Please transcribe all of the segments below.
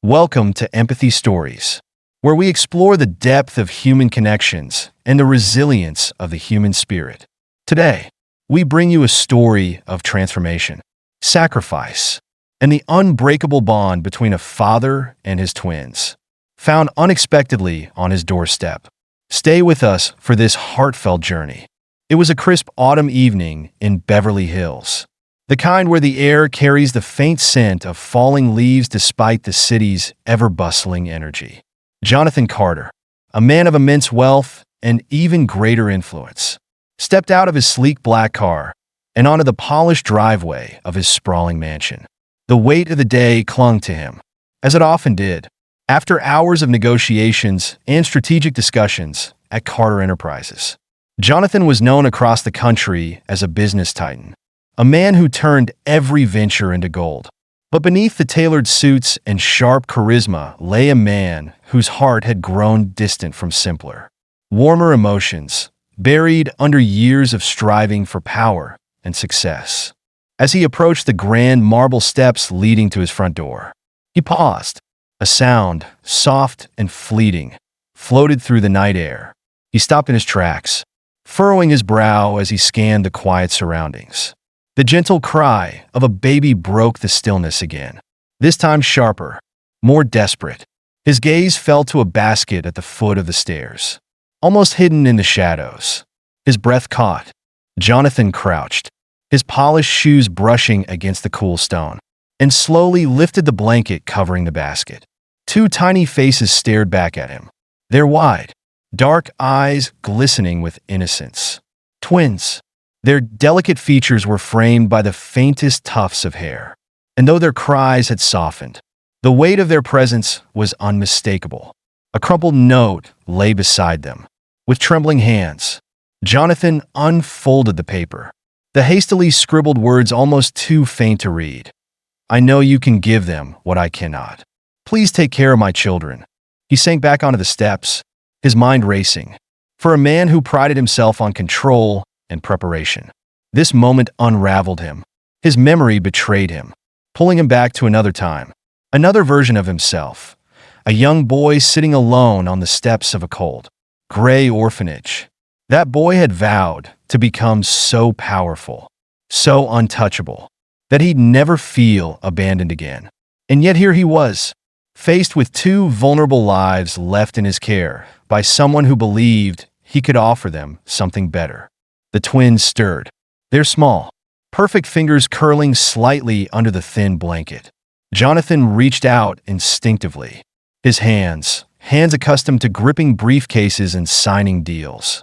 Welcome to Empathy Stories, where we explore the depth of human connections and the resilience of the human spirit. Today, we bring you a story of transformation, sacrifice, and the unbreakable bond between a father and his twins, found unexpectedly on his doorstep. Stay with us for this heartfelt journey. It was a crisp autumn evening in Beverly Hills, the kind where the air carries the faint scent of falling leaves despite the city's ever-bustling energy. Jonathan Carter, a man of immense wealth and even greater influence, stepped out of his sleek black car and onto the polished driveway of his sprawling mansion. The weight of the day clung to him, as it often did, after hours of negotiations and strategic discussions at Carter Enterprises. Jonathan was known across the country as a business titan, a man who turned every venture into gold. But beneath the tailored suits and sharp charisma lay a man whose heart had grown distant from simpler, warmer emotions, buried under years of striving for power and success. As he approached the grand marble steps leading to his front door, he paused. A sound, soft and fleeting, floated through the night air. He stopped in his tracks, furrowing his brow as he scanned the quiet surroundings. The gentle cry of a baby broke the stillness again, this time sharper, more desperate. His gaze fell to a basket at the foot of the stairs, almost hidden in the shadows. His breath caught. Jonathan crouched, his polished shoes brushing against the cool stone, and slowly lifted the blanket covering the basket. Two tiny faces stared back at him, their wide, dark eyes glistening with innocence. Twins. Their delicate features were framed by the faintest tufts of hair, and though their cries had softened, the weight of their presence was unmistakable. A crumpled note lay beside them. With trembling hands, Jonathan unfolded the paper, the hastily scribbled words almost too faint to read. "I know you can give them what I cannot. Please take care of my children." He sank back onto the steps, his mind racing. For a man who prided himself on control and preparation, this moment unraveled him. His memory betrayed him, pulling him back to another time, another version of himself, a young boy sitting alone on the steps of a cold, gray orphanage. That boy had vowed to become so powerful, so untouchable, that he'd never feel abandoned again. And yet here he was, faced with two vulnerable lives left in his care by someone who believed he could offer them something better. The twins stirred, their small, perfect fingers curling slightly under the thin blanket. Jonathan reached out instinctively, his hands accustomed to gripping briefcases and signing deals,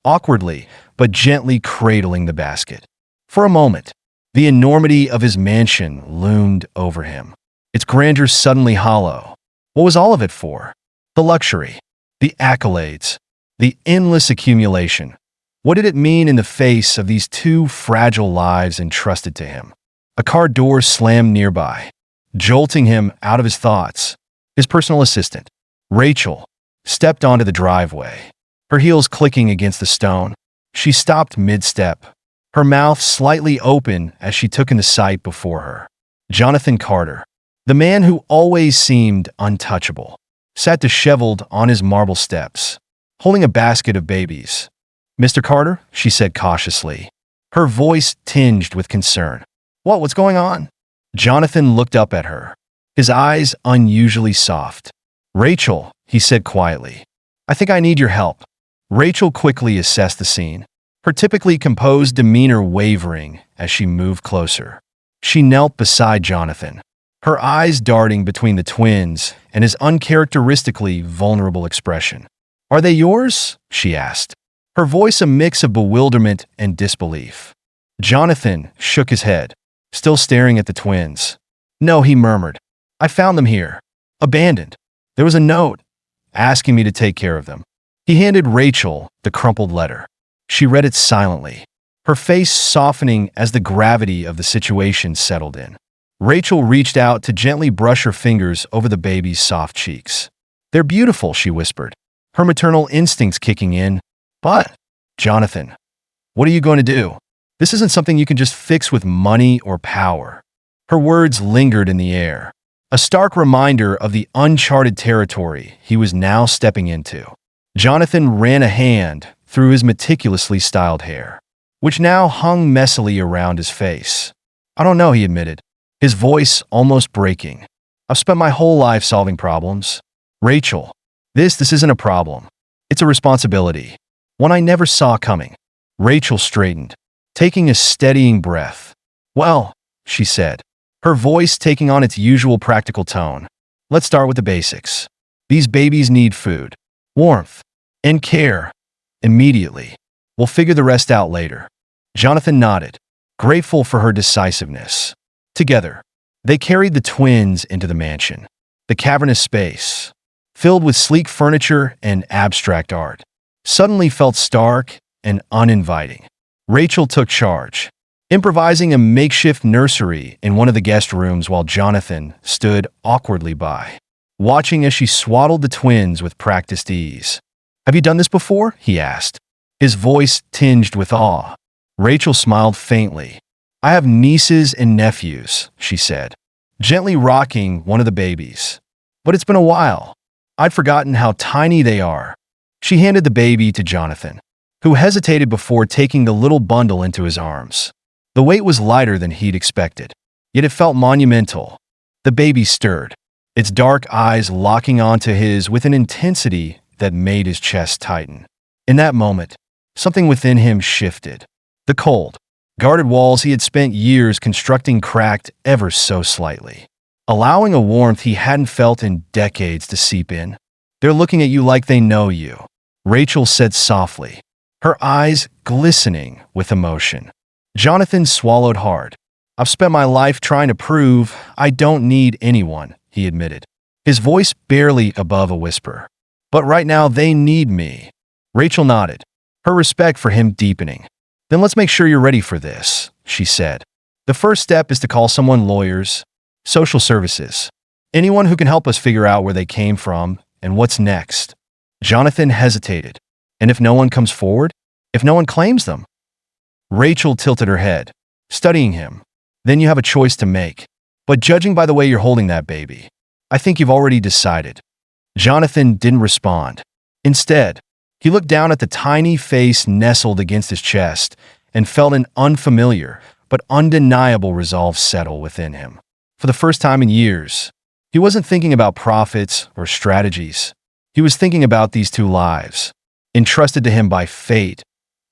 awkwardly but gently cradling the basket. For a moment, the enormity of his mansion loomed over him, its grandeur suddenly hollow. What was all of it for? The luxury, the accolades, the endless accumulation. What did it mean in the face of these two fragile lives entrusted to him? A car door slammed nearby, jolting him out of his thoughts. His personal assistant, Rachel, stepped onto the driveway, her heels clicking against the stone. She stopped mid-step, her mouth slightly open as she took in the sight before her. Jonathan Carter, the man who always seemed untouchable, sat disheveled on his marble steps, holding a basket of babies. "Mr. Carter," she said cautiously, her voice tinged with concern. What's going on?" Jonathan looked up at her, his eyes unusually soft. "Rachel," he said quietly, "I think I need your help." Rachel quickly assessed the scene, her typically composed demeanor wavering as she moved closer. She knelt beside Jonathan, her eyes darting between the twins and his uncharacteristically vulnerable expression. "Are they yours?" she asked, her voice a mix of bewilderment and disbelief. Jonathan shook his head, still staring at the twins. "No," he murmured. "I found them here, abandoned. There was a note asking me to take care of them." He handed Rachel the crumpled letter. She read it silently, her face softening as the gravity of the situation settled in. Rachel reached out to gently brush her fingers over the baby's soft cheeks. "They're beautiful," she whispered, her maternal instincts kicking in. "But, Jonathan, what are you going to do? This isn't something you can just fix with money or power." Her words lingered in the air, a stark reminder of the uncharted territory he was now stepping into. Jonathan ran a hand through his meticulously styled hair, which now hung messily around his face. "I don't know," he admitted, his voice almost breaking. "I've spent my whole life solving problems. Rachel, this isn't a problem. It's a responsibility. One I never saw coming." Rachel straightened, taking a steadying breath. "Well," she said, her voice taking on its usual practical tone, "let's start with the basics. These babies need food, warmth, and care immediately. We'll figure the rest out later." Jonathan nodded, grateful for her decisiveness. Together, they carried the twins into the mansion. The cavernous space, filled with sleek furniture and abstract art, suddenly felt stark and uninviting. Rachel took charge, improvising a makeshift nursery in one of the guest rooms while Jonathan stood awkwardly by, watching as she swaddled the twins with practiced ease. "Have you done this before?" he asked, his voice tinged with awe. Rachel smiled faintly. "I have nieces and nephews," she said, gently rocking one of the babies. "But it's been a while. I'd forgotten how tiny they are." She handed the baby to Jonathan, who hesitated before taking the little bundle into his arms. The weight was lighter than he'd expected, yet it felt monumental. The baby stirred, its dark eyes locking onto his with an intensity that made his chest tighten. In that moment, something within him shifted. The cold, guarded walls he had spent years constructing cracked ever so slightly, allowing a warmth he hadn't felt in decades to seep in. "They're looking at you like they know you," Rachel said softly, her eyes glistening with emotion. Jonathan swallowed hard. "I've spent my life trying to prove I don't need anyone," he admitted, his voice barely above a whisper. "But right now they need me." Rachel nodded, her respect for him deepening. "Then let's make sure you're ready for this," she said. "The first step is to call someone: lawyers, social services, anyone who can help us figure out where they came from and what's next." Jonathan hesitated. "And if no one comes forward? If no one claims them?" Rachel tilted her head, studying him. "Then you have a choice to make. But judging by the way you're holding that baby, I think you've already decided." Jonathan didn't respond. Instead, he looked down at the tiny face nestled against his chest and felt an unfamiliar but undeniable resolve settle within him. For the first time in years, he wasn't thinking about profits or strategies. He was thinking about these two lives, entrusted to him by fate,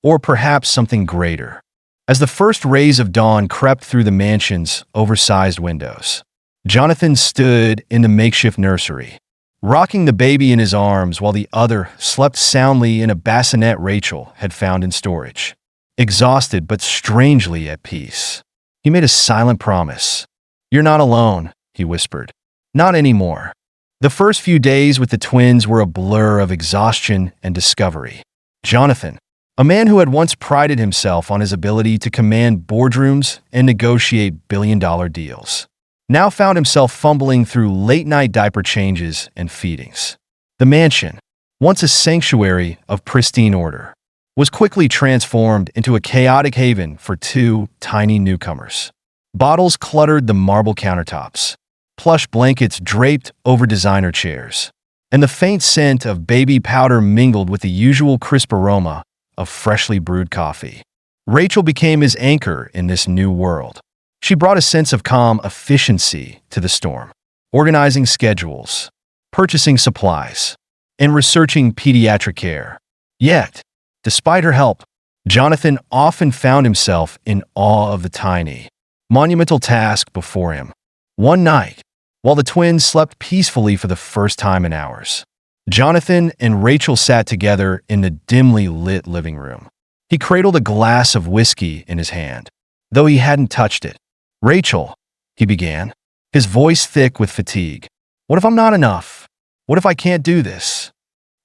or perhaps something greater. As the first rays of dawn crept through the mansion's oversized windows, Jonathan stood in the makeshift nursery, rocking the baby in his arms while the other slept soundly in a bassinet Rachel had found in storage. Exhausted but strangely at peace, he made a silent promise. "You're not alone," he whispered. "Not anymore." The first few days with the twins were a blur of exhaustion and discovery. Jonathan, a man who had once prided himself on his ability to command boardrooms and negotiate billion-dollar deals, now found himself fumbling through late-night diaper changes and feedings. The mansion, once a sanctuary of pristine order, was quickly transformed into a chaotic haven for two tiny newcomers. Bottles cluttered the marble countertops, plush blankets draped over designer chairs, and the faint scent of baby powder mingled with the usual crisp aroma of freshly brewed coffee. Rachel became his anchor in this new world. She brought a sense of calm efficiency to the storm, organizing schedules, purchasing supplies, and researching pediatric care. Yet, despite her help, Jonathan often found himself in awe of the tiny, monumental task before him. One night, while the twins slept peacefully for the first time in hours, Jonathan and Rachel sat together in the dimly lit living room. He cradled a glass of whiskey in his hand, though he hadn't touched it. "Rachel," he began, his voice thick with fatigue. "What if I'm not enough? What if I can't do this?"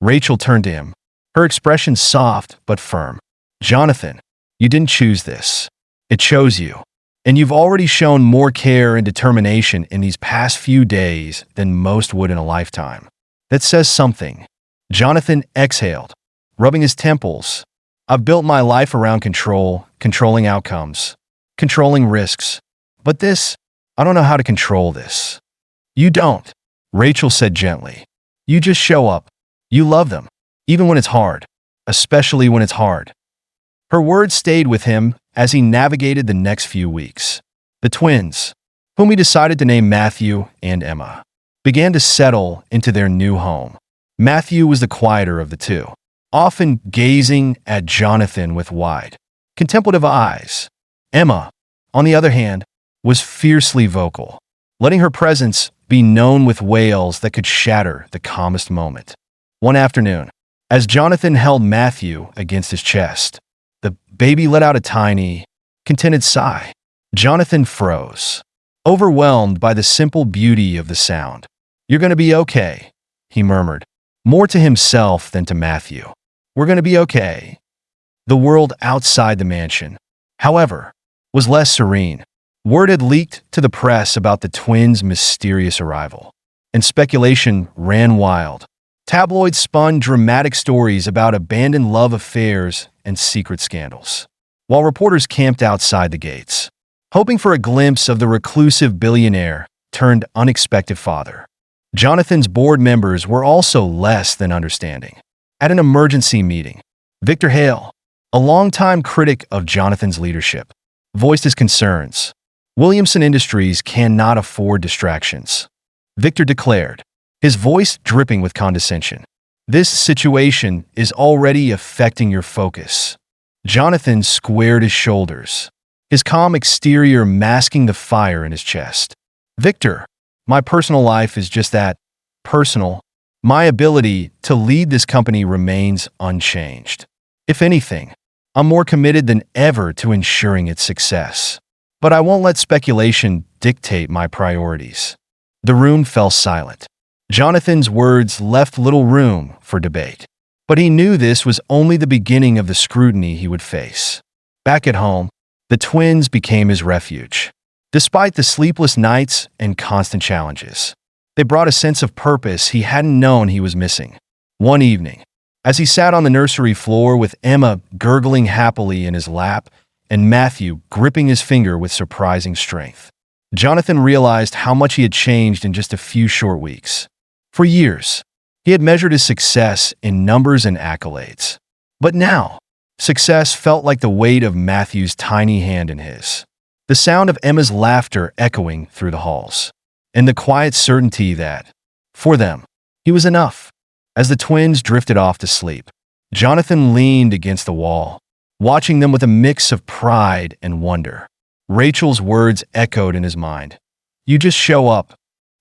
Rachel turned to him, her expression soft but firm. "Jonathan, you didn't choose this. It chose you. And you've already shown more care and determination in these past few days than most would in a lifetime. That says something." Jonathan exhaled, rubbing his temples. "I've built my life around control, controlling outcomes, controlling risks. But this, I don't know how to control this." You don't, Rachel said gently. You just show up. You love them, even when it's hard, especially when it's hard. Her words stayed with him as he navigated the next few weeks. The twins, whom he decided to name Matthew and Emma, began to settle into their new home. Matthew was the quieter of the two, often gazing at Jonathan with wide, contemplative eyes. Emma, on the other hand, was fiercely vocal, letting her presence be known with wails that could shatter the calmest moment. One afternoon, as Jonathan held Matthew against his chest, the baby let out a tiny, contented sigh. Jonathan froze, overwhelmed by the simple beauty of the sound. "You're going to be okay," he murmured, more to himself than to Matthew. "We're going to be okay." The world outside the mansion, however, was less serene. Word had leaked to the press about the twins' mysterious arrival, and speculation ran wild. Tabloids spun dramatic stories about abandoned love affairs and secret scandals, while reporters camped outside the gates, hoping for a glimpse of the reclusive billionaire turned unexpected father. Jonathan's board members were also less than understanding. At an emergency meeting, Victor Hale, a longtime critic of Jonathan's leadership, voiced his concerns. Williamson Industries cannot afford distractions, Victor declared, his voice dripping with condescension. This situation is already affecting your focus. Jonathan squared his shoulders, his calm exterior masking the fire in his chest. Victor, my personal life is just that, personal. My ability to lead this company remains unchanged. If anything, I'm more committed than ever to ensuring its success. But I won't let speculation dictate my priorities. The room fell silent. Jonathan's words left little room for debate. But he knew this was only the beginning of the scrutiny he would face. Back at home, the twins became his refuge. Despite the sleepless nights and constant challenges, they brought a sense of purpose he hadn't known he was missing. One evening, as he sat on the nursery floor with Emma gurgling happily in his lap and Matthew gripping his finger with surprising strength, Jonathan realized how much he had changed in just a few short weeks. For years, he had measured his success in numbers and accolades. But now, success felt like the weight of Matthew's tiny hand in his, the sound of Emma's laughter echoing through the halls, and the quiet certainty that, for them, he was enough. As the twins drifted off to sleep, Jonathan leaned against the wall, watching them with a mix of pride and wonder. Rachel's words echoed in his mind. "You just show up."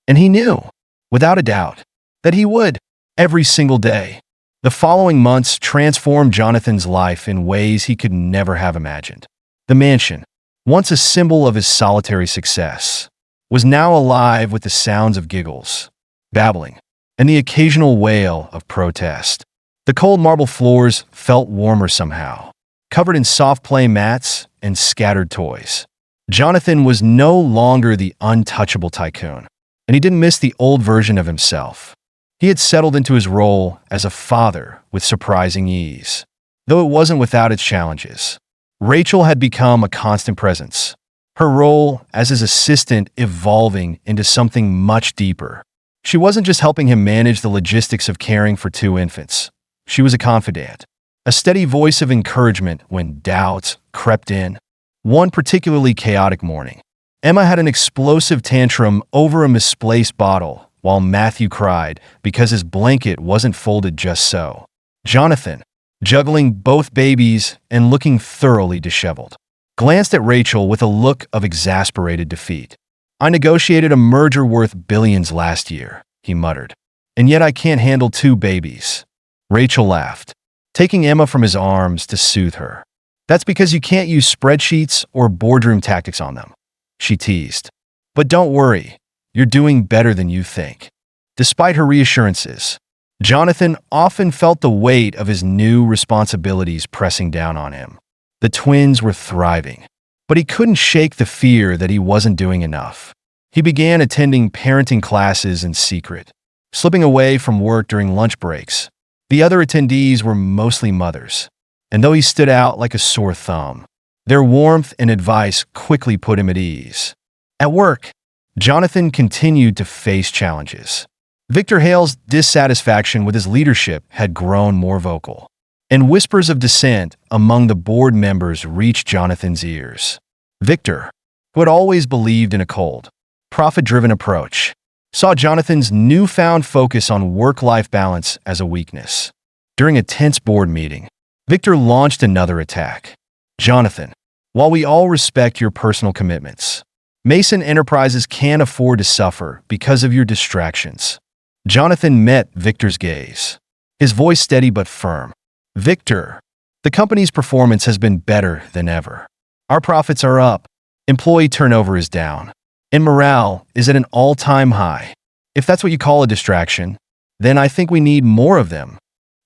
And he knew, without a doubt, that he would, every single day. The following months transformed Jonathan's life in ways he could never have imagined. The mansion, once a symbol of his solitary success, was now alive with the sounds of giggles, babbling, and the occasional wail of protest. The cold marble floors felt warmer somehow, covered in soft play mats and scattered toys. Jonathan was no longer the untouchable tycoon, and he didn't miss the old version of himself. He had settled into his role as a father with surprising ease, though it wasn't without its challenges. Rachel had become a constant presence, her role as his assistant evolving into something much deeper. She wasn't just helping him manage the logistics of caring for two infants. She was a confidant, a steady voice of encouragement when doubts crept in. One particularly chaotic morning, Emma had an explosive tantrum over a misplaced bottle, while Matthew cried because his blanket wasn't folded just so. Jonathan, juggling both babies and looking thoroughly disheveled, glanced at Rachel with a look of exasperated defeat. "I negotiated a merger worth billions last year," he muttered, "and yet I can't handle two babies." Rachel laughed, taking Emma from his arms to soothe her. "That's because you can't use spreadsheets or boardroom tactics on them," she teased. "But don't worry, you're doing better than you think." Despite her reassurances, Jonathan often felt the weight of his new responsibilities pressing down on him. The twins were thriving, but he couldn't shake the fear that he wasn't doing enough. He began attending parenting classes in secret, slipping away from work during lunch breaks. The other attendees were mostly mothers, and though he stood out like a sore thumb, their warmth and advice quickly put him at ease. At work, Jonathan continued to face challenges. Victor Hale's dissatisfaction with his leadership had grown more vocal, and whispers of dissent among the board members reached Jonathan's ears. Victor, who had always believed in a cold, profit-driven approach, saw Jonathan's newfound focus on work-life balance as a weakness. During a tense board meeting, Victor launched another attack. Jonathan, while we all respect your personal commitments, Mason Enterprises can't afford to suffer because of your distractions. Jonathan met Victor's gaze, his voice steady but firm. Victor, the company's performance has been better than ever. Our profits are up, employee turnover is down, and morale is at an all-time high. If that's what you call a distraction, then I think we need more of them.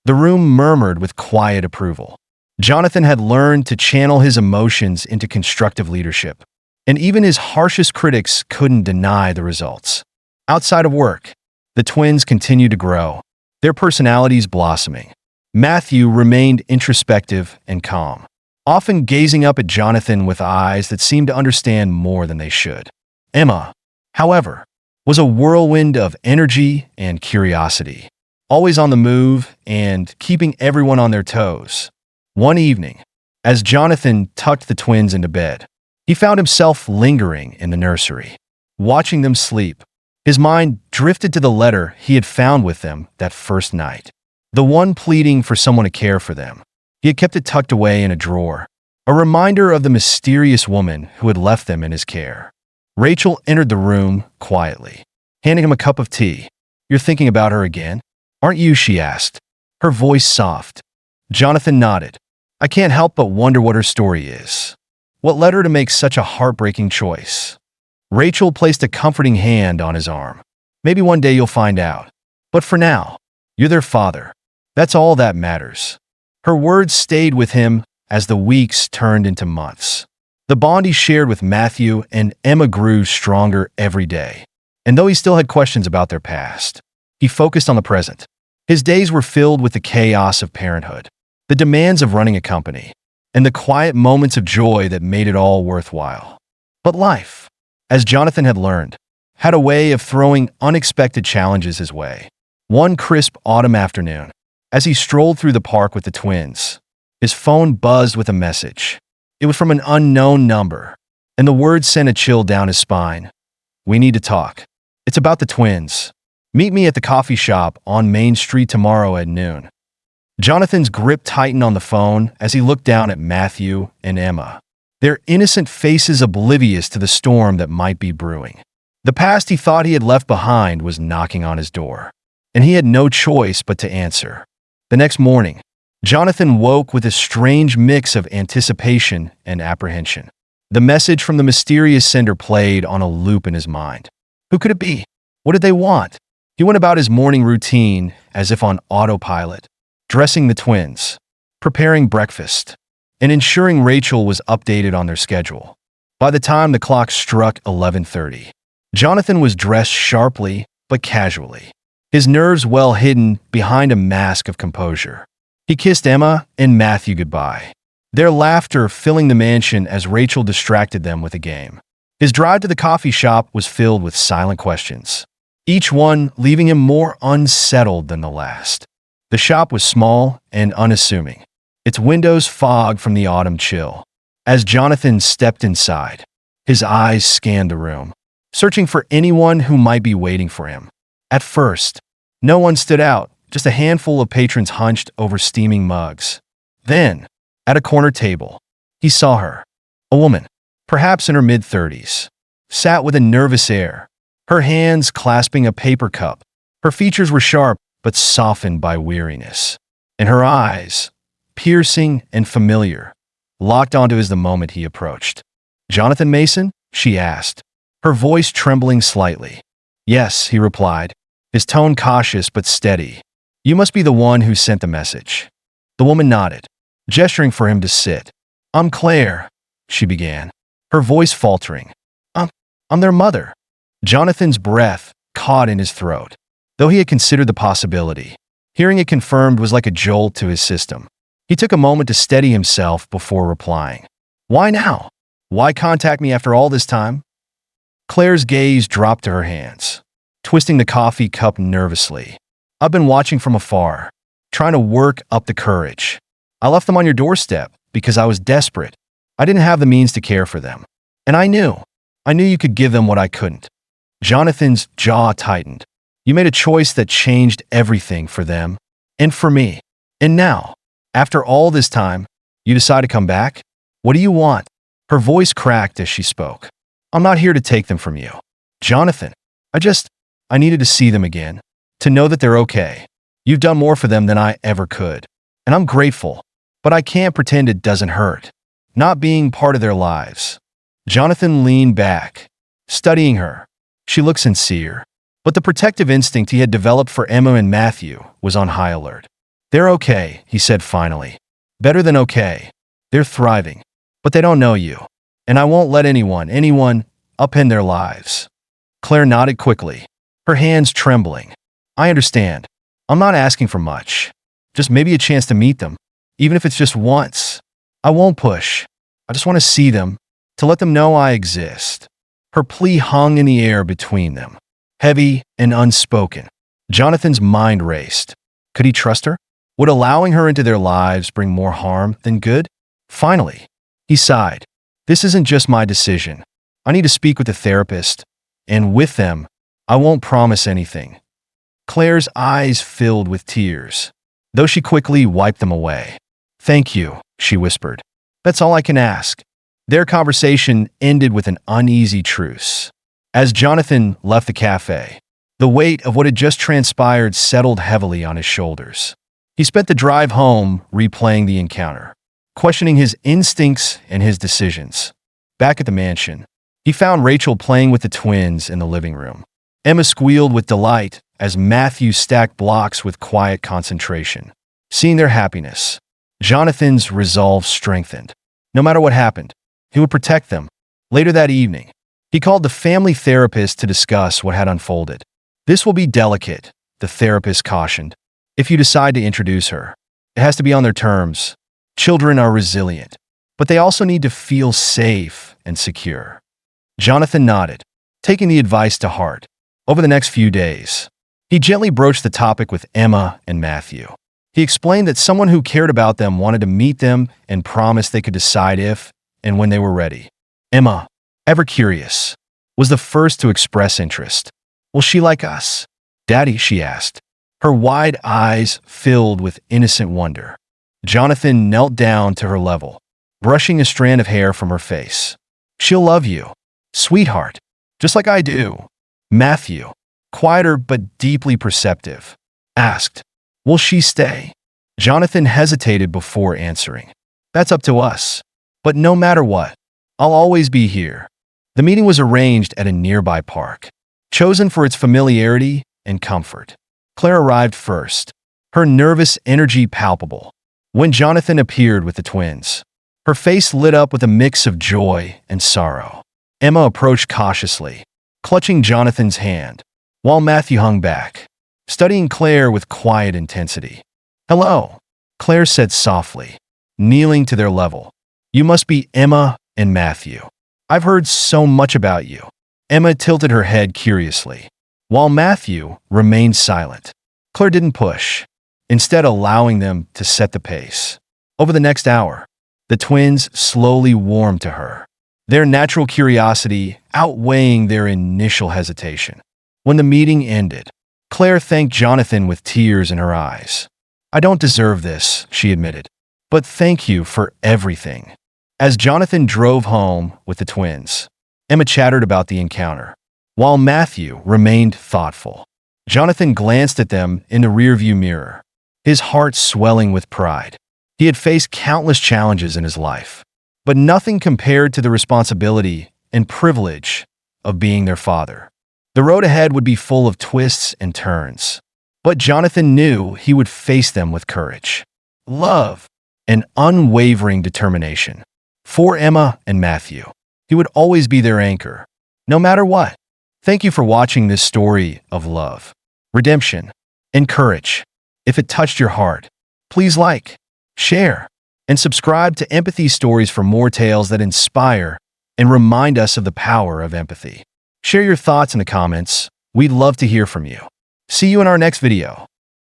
The room murmured with quiet approval. Jonathan had learned to channel his emotions into constructive leadership, and even his harshest critics couldn't deny the results. Outside of work, the twins continued to grow, their personalities blossoming. Matthew remained introspective and calm, often gazing up at Jonathan with eyes that seemed to understand more than they should. Emma, however, was a whirlwind of energy and curiosity, always on the move and keeping everyone on their toes. One evening, as Jonathan tucked the twins into bed, he found himself lingering in the nursery, watching them sleep. His mind drifted to the letter he had found with them that first night, the one pleading for someone to care for them. He had kept it tucked away in a drawer, a reminder of the mysterious woman who had left them in his care. Rachel entered the room quietly, handing him a cup of tea. "You're thinking about her again, aren't you?" she asked, her voice soft. Jonathan nodded. "I can't help but wonder what her story is. What led her to make such a heartbreaking choice?" Rachel placed a comforting hand on his arm. "Maybe one day you'll find out. But for now, you're their father. That's all that matters." Her words stayed with him as the weeks turned into months. The bond he shared with Matthew and Emma grew stronger every day. And though he still had questions about their past, he focused on the present. His days were filled with the chaos of parenthood, the demands of running a company, and the quiet moments of joy that made it all worthwhile. But life, as Jonathan had learned, had a way of throwing unexpected challenges his way. One crisp autumn afternoon, as he strolled through the park with the twins, his phone buzzed with a message. It was from an unknown number, and the words sent a chill down his spine. "We need to talk. It's about the twins. Meet me at the coffee shop on Main Street tomorrow at noon." Jonathan's grip tightened on the phone as he looked down at Matthew and Emma, their innocent faces oblivious to the storm that might be brewing. The past he thought he had left behind was knocking on his door, and he had no choice but to answer. The next morning, Jonathan woke with a strange mix of anticipation and apprehension. The message from the mysterious sender played on a loop in his mind. Who could it be? What did they want? He went about his morning routine as if on autopilot, dressing the twins, preparing breakfast, and ensuring Rachel was updated on their schedule. By the time the clock struck 11:30, Jonathan was dressed sharply but casually, his nerves well hidden behind a mask of composure. He kissed Emma and Matthew goodbye, their laughter filling the mansion as Rachel distracted them with a game. His drive to the coffee shop was filled with silent questions, each one leaving him more unsettled than the last. The shop was small and unassuming, its windows fogged from the autumn chill. As Jonathan stepped inside, his eyes scanned the room, searching for anyone who might be waiting for him. At first, no one stood out, just a handful of patrons hunched over steaming mugs. Then, at a corner table, he saw her, a woman, perhaps in her mid-30s, sat with a nervous air, her hands clasping a paper cup. Her features were sharp but softened by weariness, and her eyes, piercing and familiar, locked onto his the moment he approached. "Jonathan Mason?" she asked, her voice trembling slightly. "Yes," he replied, his tone cautious but steady. "You must be the one who sent the message." The woman nodded, gesturing for him to sit. "I'm Claire," she began, her voice faltering. I'm their mother." Jonathan's breath caught in his throat, though he had considered the possibility. Hearing it confirmed was like a jolt to his system. He took a moment to steady himself before replying. "Why now? Why contact me after all this time?" Claire's gaze dropped to her hands, twisting the coffee cup nervously. I've been watching from afar, trying to work up the courage. I left them on your doorstep because I was desperate. I didn't have the means to care for them. And I knew you could give them what I couldn't. Jonathan's jaw tightened. You made a choice that changed everything for them and for me. And now, after all this time, you decide to come back? What do you want? Her voice cracked as she spoke. I'm not here to take them from you, Jonathan. I needed to see them again, to know that they're okay. You've done more for them than I ever could. And I'm grateful, but I can't pretend it doesn't hurt. Not being part of their lives. Jonathan leaned back, studying her. She looked sincere, but the protective instinct he had developed for Emma and Matthew was on high alert. They're okay, he said finally. Better than okay. They're thriving, but they don't know you. And I won't let anyone upend their lives. Claire nodded quickly, her hands trembling. I understand. I'm not asking for much. Just maybe a chance to meet them, even if it's just once. I won't push. I just want to see them, to let them know I exist. Her plea hung in the air between them, heavy and unspoken. Jonathan's mind raced. Could he trust her? Would allowing her into their lives bring more harm than good? Finally, he sighed. This isn't just my decision. I need to speak with a therapist, and with them, I won't promise anything. Claire's eyes filled with tears, though she quickly wiped them away. Thank you, she whispered. That's all I can ask. Their conversation ended with an uneasy truce. As Jonathan left the cafe, the weight of what had just transpired settled heavily on his shoulders. He spent the drive home replaying the encounter, questioning his instincts and his decisions. Back at the mansion, he found Rachel playing with the twins in the living room. Emma squealed with delight as Matthew stacked blocks with quiet concentration. Seeing their happiness, Jonathan's resolve strengthened. No matter what happened, he would protect them. Later that evening, he called the family therapist to discuss what had unfolded. This will be delicate, the therapist cautioned. If you decide to introduce her, it has to be on their terms. Children are resilient, but they also need to feel safe and secure. Jonathan nodded, taking the advice to heart. Over the next few days, he gently broached the topic with Emma and Matthew. He explained that someone who cared about them wanted to meet them and promised they could decide if and when they were ready. Emma, ever curious, was the first to express interest. Will she like us? Daddy, she asked, her wide eyes filled with innocent wonder. Jonathan knelt down to her level, brushing a strand of hair from her face. She'll love you, sweetheart, just like I do. Matthew, quieter but deeply perceptive, asked, will she stay? Jonathan hesitated before answering. That's up to us. But no matter what, I'll always be here. The meeting was arranged at a nearby park, chosen for its familiarity and comfort. Claire arrived first, her nervous energy palpable. When Jonathan appeared with the twins, her face lit up with a mix of joy and sorrow. Emma approached cautiously, clutching Jonathan's hand, while Matthew hung back, studying Claire with quiet intensity. Hello, Claire said softly, kneeling to their level. You must be Emma and Matthew. I've heard so much about you. Emma tilted her head curiously, while Matthew remained silent. Claire didn't push, instead allowing them to set the pace. Over the next hour, the twins slowly warmed to her, their natural curiosity outweighing their initial hesitation. When the meeting ended, Claire thanked Jonathan with tears in her eyes. I don't deserve this, she admitted, but thank you for everything. As Jonathan drove home with the twins, Emma chattered about the encounter, while Matthew remained thoughtful. Jonathan glanced at them in the rearview mirror, his heart swelling with pride. He had faced countless challenges in his life, but nothing compared to the responsibility and privilege of being their father. The road ahead would be full of twists and turns, but Jonathan knew he would face them with courage, love, and unwavering determination. For Emma and Matthew, he would always be their anchor, no matter what. Thank you for watching this story of love, redemption, and courage. If it touched your heart, please like, share, and subscribe to Empathy Stories for more tales that inspire and remind us of the power of empathy. Share your thoughts in the comments. We'd love to hear from you. See you in our next video.